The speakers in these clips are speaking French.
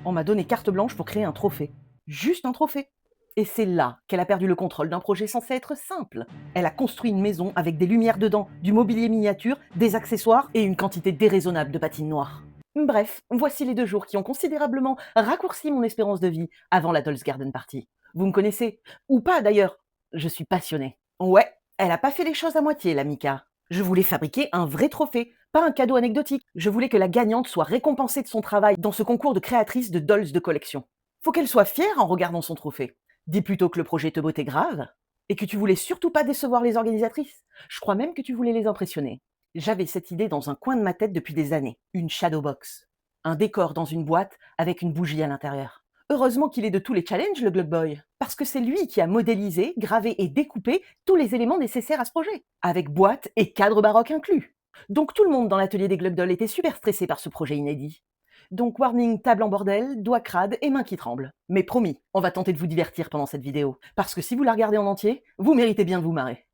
On m'a donné carte blanche pour créer un trophée. Juste un trophée. Et c'est là qu'elle a perdu le contrôle d'un projet censé être simple. Elle a construit une maison avec des lumières dedans, du mobilier miniature, des accessoires et une quantité déraisonnable de patines noires. Bref, voici les 2 jours qui ont considérablement raccourci mon espérance de vie avant la Dolls Garden Party. Vous me connaissez? Ou pas d'ailleurs? Je suis passionnée. Ouais, elle a pas fait les choses à moitié, la Mika. Je voulais fabriquer un vrai trophée, pas un cadeau anecdotique. Je voulais que la gagnante soit récompensée de son travail dans ce concours de créatrice de dolls de collection. Faut qu'elle soit fière en regardant son trophée. Dis plutôt que le projet te bottait grave et que tu voulais surtout pas décevoir les organisatrices. Je crois même que tu voulais les impressionner. J'avais cette idée dans un coin de ma tête depuis des années. Une shadow box. Un décor dans une boîte avec une bougie à l'intérieur. Heureusement qu'il est de tous les challenges, le Glug Boy, parce que c'est lui qui a modélisé, gravé et découpé tous les éléments nécessaires à ce projet, avec boîte et cadre baroque inclus. Donc tout le monde dans l'atelier des Glug Dolls était super stressé par ce projet inédit. Donc warning, table en bordel, doigts crades et mains qui tremblent. Mais promis, on va tenter de vous divertir pendant cette vidéo, parce que si vous la regardez en entier, vous méritez bien de vous marrer.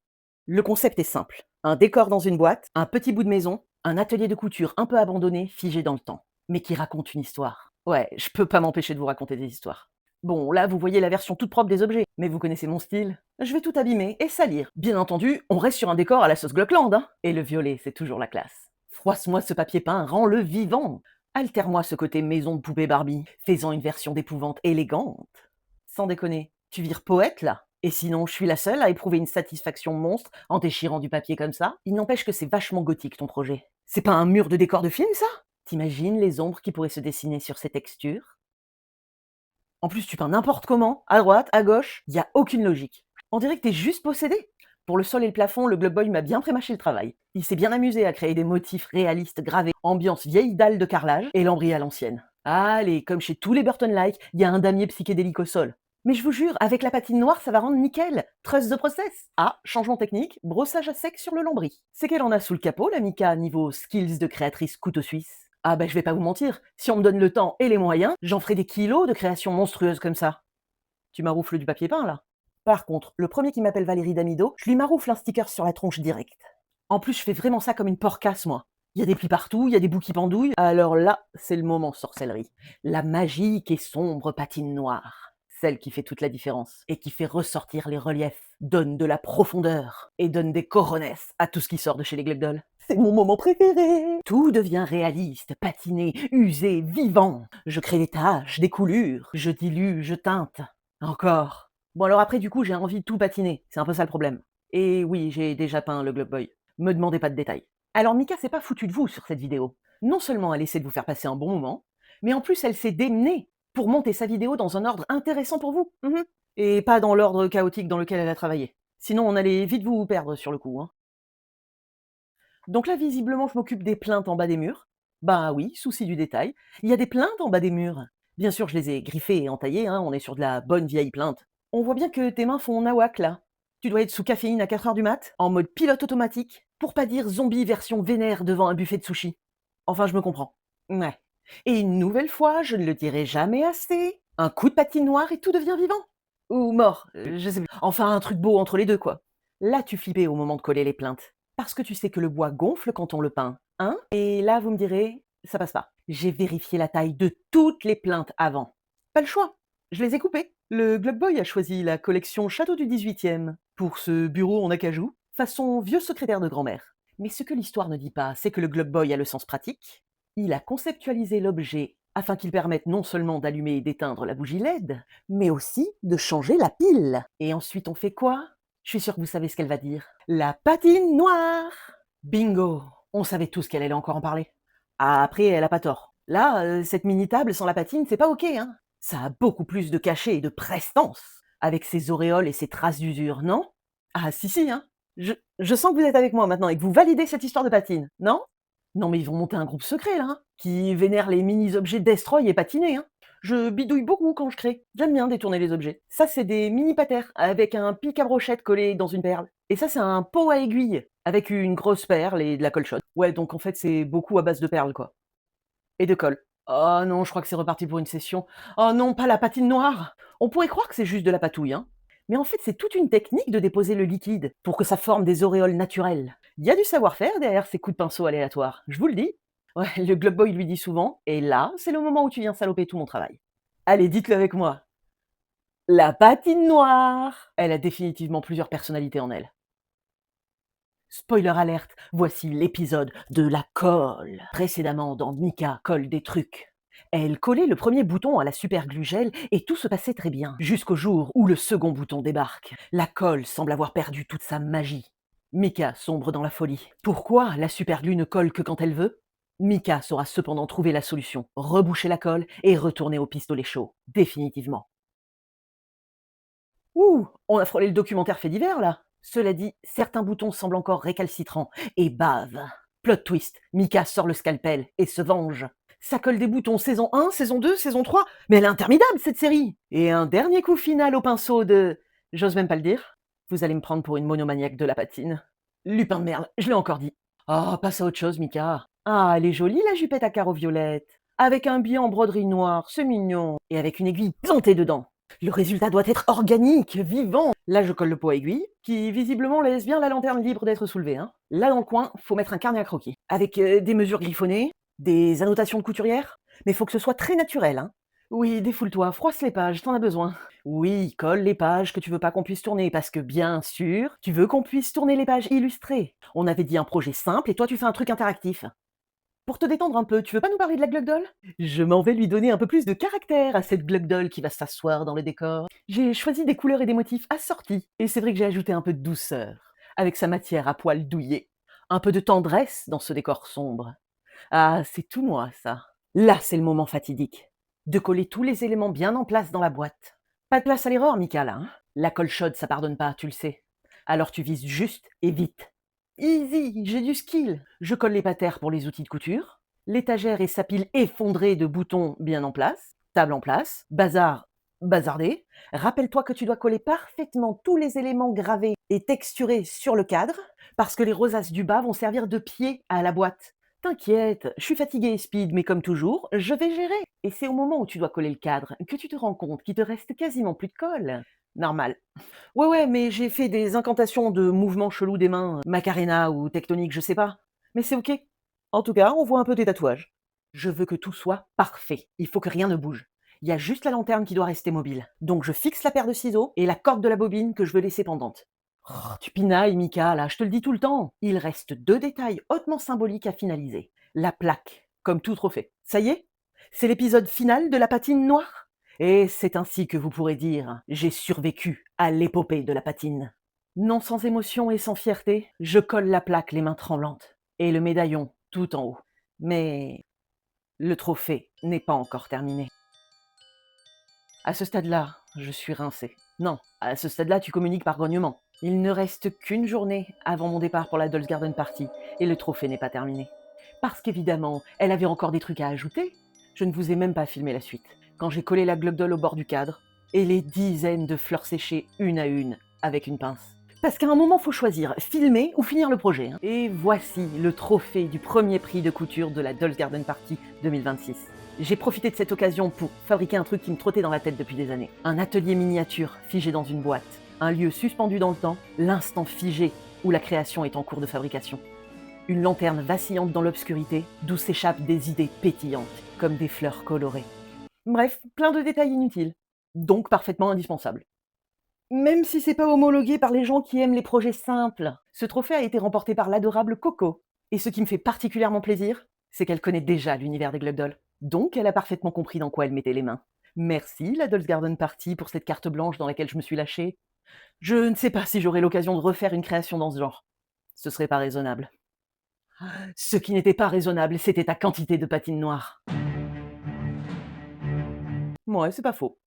Le concept est simple. Un décor dans une boîte, un petit bout de maison, un atelier de couture un peu abandonné, figé dans le temps, mais qui raconte une histoire. Ouais, je peux pas m'empêcher de vous raconter des histoires. Bon, là, vous voyez la version toute propre des objets, mais vous connaissez mon style. Je vais tout abîmer et salir. Bien entendu, on reste sur un décor à la sauce Glockland, hein. Et le violet, c'est toujours la classe. Froisse-moi ce papier peint, rends-le vivant. Altère-moi ce côté maison de poupée Barbie, faisant une version d'épouvante élégante. Sans déconner, tu vires poète, là? Et sinon, je suis la seule à éprouver une satisfaction monstre en déchirant du papier comme ça? Il n'empêche que c'est vachement gothique, ton projet. C'est pas un mur de décor de film, ça? T'imagines les ombres qui pourraient se dessiner sur ces textures? En plus, tu peins n'importe comment, à droite, à gauche, y a aucune logique. On dirait que t'es juste possédé. Pour le sol et le plafond, le Glug Boy m'a bien prémâché le travail. Il s'est bien amusé à créer des motifs réalistes gravés, ambiance vieille dalle de carrelage et lambris à l'ancienne. Allez, comme chez tous les Burton-like, il y a un damier psychédélique au sol. Mais je vous jure, avec la patine noire, ça va rendre nickel. Trust the process. Ah, changement technique, brossage à sec sur le lambris. C'est qu'elle en a sous le capot, la Mika, niveau skills de créatrice couteau suisse. Ah bah je vais pas vous mentir, si on me donne le temps et les moyens, j'en ferai des kilos de créations monstrueuses comme ça. Tu maroufles du papier peint là. Par contre, le premier qui m'appelle Valérie Damido, je lui maroufle un sticker sur la tronche direct. En plus, je fais vraiment ça comme une porcasse, moi. Il y a des plis partout, il y a des bouts qui pendouillent. Alors là, c'est le moment sorcellerie. La magique et sombre patine noire. Celle qui fait toute la différence et qui fait ressortir les reliefs, donne de la profondeur et donne des coronesses à tout ce qui sort de chez les Glugdol. C'est mon moment préféré. Tout devient réaliste, patiné, usé, vivant. Je crée des taches, des coulures, je dilue, je teinte. Encore. Bon alors après du coup j'ai envie de tout patiner, c'est un peu ça le problème. Et oui, j'ai déjà peint le Glug Boy. Me demandez pas de détails. Alors Mika s'est pas foutue de vous sur cette vidéo. Non seulement elle essaie de vous faire passer un bon moment, mais en plus elle s'est démenée pour monter sa vidéo dans un ordre intéressant pour vous. Et pas dans l'ordre chaotique dans lequel elle a travaillé. Sinon on allait vite vous perdre sur le coup, hein. Donc là, visiblement, je m'occupe des plaintes en bas des murs. Bah oui, souci du détail. Il y a des plaintes en bas des murs. Bien sûr, je les ai griffées et entaillées, hein, on est sur de la bonne vieille plainte. On voit bien que tes mains font nawak là. Tu dois être sous caféine à 4 heures du mat, en mode pilote automatique, pour pas dire zombie version vénère devant un buffet de sushi. Enfin, je me comprends. Ouais. Et une nouvelle fois, je ne le dirai jamais assez, un coup de patine noire et tout devient vivant. Ou mort, je sais pas. Enfin, un truc beau entre les deux, quoi. Là, tu flippais au moment de coller les plaintes. Parce que tu sais que le bois gonfle quand on le peint, hein? Et là, vous me direz, ça passe pas. J'ai vérifié la taille de toutes les plaintes avant. Pas le choix. Je les ai coupées. Le Glug Boy a choisi la collection Château du 18e pour ce bureau en acajou, façon vieux secrétaire de grand-mère. Mais ce que l'histoire ne dit pas, c'est que le Glug Boy a le sens pratique. Il a conceptualisé l'objet afin qu'il permette non seulement d'allumer et d'éteindre la bougie LED, mais aussi de changer la pile. Et ensuite, on fait quoi? Je suis sûre que vous savez ce qu'elle va dire. La patine noire! Bingo! On savait tous qu'elle allait encore en parler. Ah, après, elle a pas tort. Là, cette mini-table sans la patine, c'est pas OK, hein. Ça a beaucoup plus de cachet et de prestance, avec ses auréoles et ses traces d'usure, non? Ah si, si, hein. Je sens que vous êtes avec moi maintenant et que vous validez cette histoire de patine, non? Non mais ils vont monter un groupe secret là, hein, qui vénère les mini-objets destroy et patinés, hein. Je bidouille beaucoup quand je crée. J'aime bien détourner les objets. Ça, c'est des mini patères avec un pic à brochette collé dans une perle. Et ça, c'est un pot à aiguille avec une grosse perle et de la colle chaude. Ouais, donc en fait, c'est beaucoup à base de perles, quoi. Et de colle. Oh non, je crois que c'est reparti pour une session. Oh non, pas la patine noire. On pourrait croire que c'est juste de la patouille, hein. Mais en fait, c'est toute une technique de déposer le liquide pour que ça forme des auréoles naturelles. Il y a du savoir-faire derrière ces coups de pinceau aléatoires, je vous le dis. Ouais, le Globe Boy lui dit souvent: «Et là, c'est le moment où tu viens saloper tout mon travail». Allez, dites-le avec moi. La patine noire! Elle a définitivement plusieurs personnalités en elle. Spoiler alerte, voici l'épisode de la colle. Précédemment dans Mika colle des trucs. Elle collait le premier bouton à la super glue gel et tout se passait très bien, jusqu'au jour où le second bouton débarque. La colle semble avoir perdu toute sa magie. Mika sombre dans la folie. Pourquoi la super glue ne colle que quand elle veut? Mika saura cependant trouver la solution, reboucher la colle et retourner au pistolet chaud, définitivement. Ouh, on a frôlé le documentaire fait divers là. Cela dit, certains boutons semblent encore récalcitrants et bavent. Plot twist, Mika sort le scalpel et se venge. Ça colle des boutons saison 1, saison 2, saison 3, mais elle est interminable cette série. Et un dernier coup final au pinceau de... J'ose même pas le dire. Vous allez me prendre pour une monomaniaque de la patine. Lupin de merde, je l'ai encore dit. Oh, passe à autre chose, Mika. Ah, elle est jolie la jupette à carreaux violettes. Avec un biais en broderie noire, c'est mignon. Et avec une aiguille plantée dedans. Le résultat doit être organique, vivant. Là, je colle le pot à aiguille, qui visiblement laisse bien la lanterne libre d'être soulevée. Hein. Là, dans le coin, faut mettre un carnet à croquis, avec des mesures griffonnées, des annotations de couturière, mais faut que ce soit très naturel. Hein. Oui, défoule-toi, froisse les pages, t'en as besoin. Oui, colle les pages que tu veux pas qu'on puisse tourner, parce que bien sûr, tu veux qu'on puisse tourner les pages illustrées. On avait dit un projet simple, et toi tu fais un truc interactif. Pour te détendre un peu, tu veux pas nous parler de la Glugdol? Je m'en vais lui donner un peu plus de caractère à cette Glugdol qui va s'asseoir dans le décor. J'ai choisi des couleurs et des motifs assortis, et c'est vrai que j'ai ajouté un peu de douceur, avec sa matière à poils douillés. Un peu de tendresse dans ce décor sombre. Ah, c'est tout moi, ça. Là, c'est le moment fatidique. De coller tous les éléments bien en place dans la boîte. Pas de place à l'erreur, Mika, là. Hein. La colle chaude, ça pardonne pas, tu le sais. Alors tu vises juste et vite. Easy, j'ai du skill. Je colle les patères pour les outils de couture. L'étagère et sa pile effondrée de boutons bien en place. Table en place. Bazar bazardé. Rappelle-toi que tu dois coller parfaitement tous les éléments gravés et texturés sur le cadre, parce que les rosaces du bas vont servir de pied à la boîte. T'inquiète, je suis fatiguée et speed, mais comme toujours, je vais gérer. Et c'est au moment où tu dois coller le cadre que tu te rends compte qu'il te reste quasiment plus de colle. Normal. Ouais, ouais, mais j'ai fait des incantations de mouvements chelous des mains, Macarena ou tectonique, je sais pas. Mais c'est OK. En tout cas, on voit un peu tes tatouages. Je veux que tout soit parfait. Il faut que rien ne bouge. Il y a juste la lanterne qui doit rester mobile. Donc je fixe la paire de ciseaux et la corde de la bobine que je veux laisser pendante. Oh, tu pinailles, Mika, là, je te le dis tout le temps. Il reste deux détails hautement symboliques à finaliser. La plaque, comme tout trophée. Ça y est? C'est l'épisode final de la patine noire? Et c'est ainsi que vous pourrez dire: «J'ai survécu à l'épopée de la patine». Non sans émotion et sans fierté, je colle la plaque les mains tremblantes et le médaillon tout en haut. Mais le trophée n'est pas encore terminé. À ce stade-là, je suis rincé. Non, à ce stade-là, tu communiques par grognement. Il ne reste qu'une journée avant mon départ pour la Dolls Garden Party et le trophée n'est pas terminé. Parce qu'évidemment, elle avait encore des trucs à ajouter. Je ne vous ai même pas filmé la suite. Quand j'ai collé la Glugdol au bord du cadre et les dizaines de fleurs séchées une à une avec une pince. Parce qu'à un moment, faut choisir, filmer ou finir le projet. Hein. Et voici le trophée du premier prix de couture de la Dolls Garden Party 2026. J'ai profité de cette occasion pour fabriquer un truc qui me trottait dans la tête depuis des années. Un atelier miniature figé dans une boîte. Un lieu suspendu dans le temps, l'instant figé où la création est en cours de fabrication. Une lanterne vacillante dans l'obscurité, d'où s'échappent des idées pétillantes, comme des fleurs colorées. Bref, plein de détails inutiles, donc parfaitement indispensables. Même si c'est pas homologué par les gens qui aiment les projets simples, ce trophée a été remporté par l'adorable Coco. Et ce qui me fait particulièrement plaisir, c'est qu'elle connaît déjà l'univers des Glugdol. Donc elle a parfaitement compris dans quoi elle mettait les mains. Merci la Dolls Garden Party pour cette carte blanche dans laquelle je me suis lâchée. Je ne sais pas si j'aurai l'occasion de refaire une création dans ce genre. Ce serait pas raisonnable. Ce qui n'était pas raisonnable, c'était ta quantité de patine noire. Ouais, c'est pas faux.